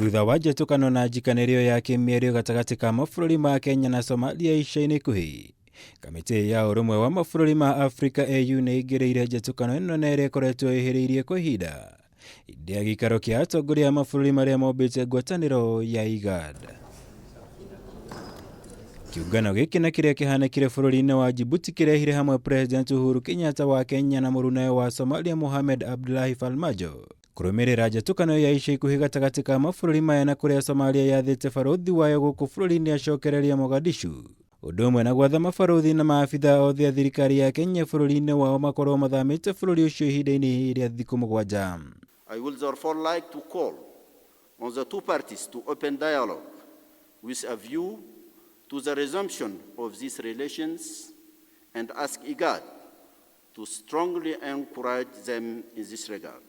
Thutha wa njatũkano na njikanĩrio ya kĩmĩario gatagati ka mabũrũri ma Kenya na Somalia ica-inĩ ikuhĩ, kamĩtĩ ya ũrũmwe wa mabũrũri ma Afrika AU nĩ ĩingĩrĩire njatũkano ĩno na ĩrĩa ĩkoretwo ĩhĩrĩirie kwa ihinda rĩa gĩikaro kĩa atongoria a mabũrũri marĩa mombĩte ngwatanĩro ya igad. Kĩũngano gĩkĩ na kĩrĩa kĩhanĩkire bũrũri-inĩ wa Djibouti kĩrehire hamwe President Uhuru Kenyatta wa Kenya na mũrũnawe wa Somalia Mohamed Abdullahi Farmajo kurumirira njatũkano ya ica ikuhĩ gatagati ka mabũrũri maya na kũrĩa Somalia yathĩte barũthi wayo gũkũ bũrũri-inĩ acokereria Mogadishu, ũndũ ũmwe na gwatha mabarũthi na maabitha othe a thirikari ya Kenya bũrũri-inĩ wao makorwo mathamĩte bũrũri ũcio ihinda-inĩ rĩa thikũ 7. I would therefore like to call on the two parties to open dialogue with a view to the resumption of these relations and ask igad to strongly encourage them in this regard.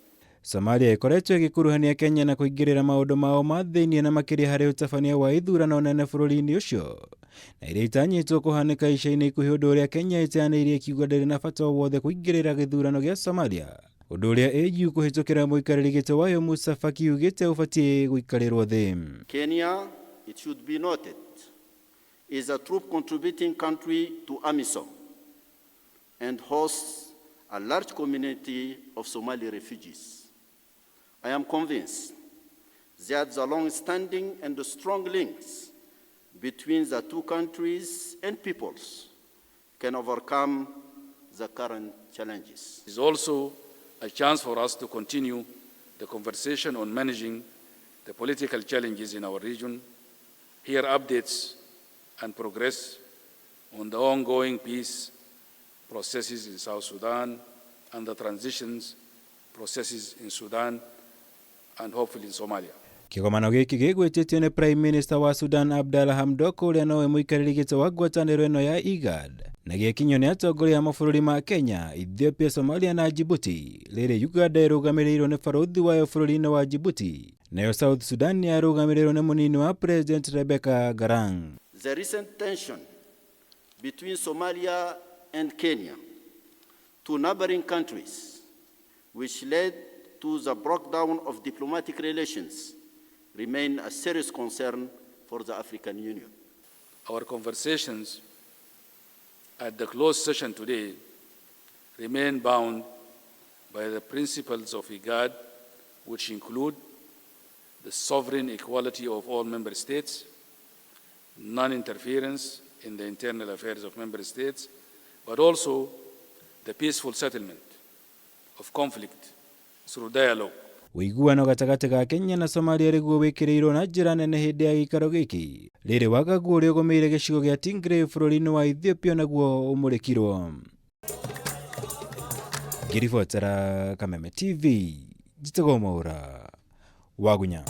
Somalia ĩkoretwo ĩgĩkuruhania Kenya na kũingĩrĩra maũndũ mao ma thĩinĩ na makĩria harĩ ũtabania wa ithurano nene bũrũri-inĩ ũcio, na iria itanyĩtwo kũhanĩka ica-inĩ ikuhĩ, ũndũ ũrĩa Kenya ĩteanĩirie kiugo ndĩrĩ na bata o wothe kũingĩrĩra gĩthurano gĩa Somalia, ũndũ ũrĩa AU kũhĩtũkĩra Muikariri gĩtĩ wayo Moussa Faki ugĩte ũbatiĩ gũikarĩrwo thĩ. Kenya, it should be noted, is a troop contributing country to AMISOM and hosts a large community of Somali refugees. I am convinced that the long-standing and strong links between the two countries and peoples can overcome the current challenges. It is also a chance for us to continue the conversation on managing the political challenges in our region, hear updates and progress on the ongoing peace processes in South Sudan and the transitions processes in Sudan and hopefully in Somalia. Kigomano gĩkĩ gĩgwĩtĩtio nĩ Prime Minister wa Sudan Abdalla Hamdok, ũrĩa nowe Muikariri gĩtĩ wa ngwatanĩro ĩno ya igad, na gĩakinywo nĩ atongoria a mabũrũri ma Kenya, Ethiopia, Somalia na Djibouti, rĩrĩ Uganda ĩrũgamĩrĩirwo nĩ barũthi wayo bũrũri-inĩ wa Djibouti, nayo South Sudan yarũgamĩrĩirwo nĩ mũnini wa President Rebecca Garang. The recent tension between Somalia and Kenya, two neighboring countries, which led to the breakdown of diplomatic relations, remain a serious concern for the African Union. Our conversations at the closed session today remain bound by the principles of igad, which include the sovereign equality of all member states, non-interference in the internal affairs of member states, but also the peaceful settlement of conflict through dialogue. Ũiguano gatagati ga Kenya na Somalia rĩguo wĩkĩrĩirwo na njĩra nene hĩndĩ ya gĩikaro gĩkĩ, rĩrĩ wagagu ũrĩa ũgũmĩire gĩcigo gĩa Tigray bũrũri-inĩ wa Ethiopia naguo ũmũrĩkirwo. Ngĩribotera Kameme TV, njĩtagwo Mwaura Wagunya.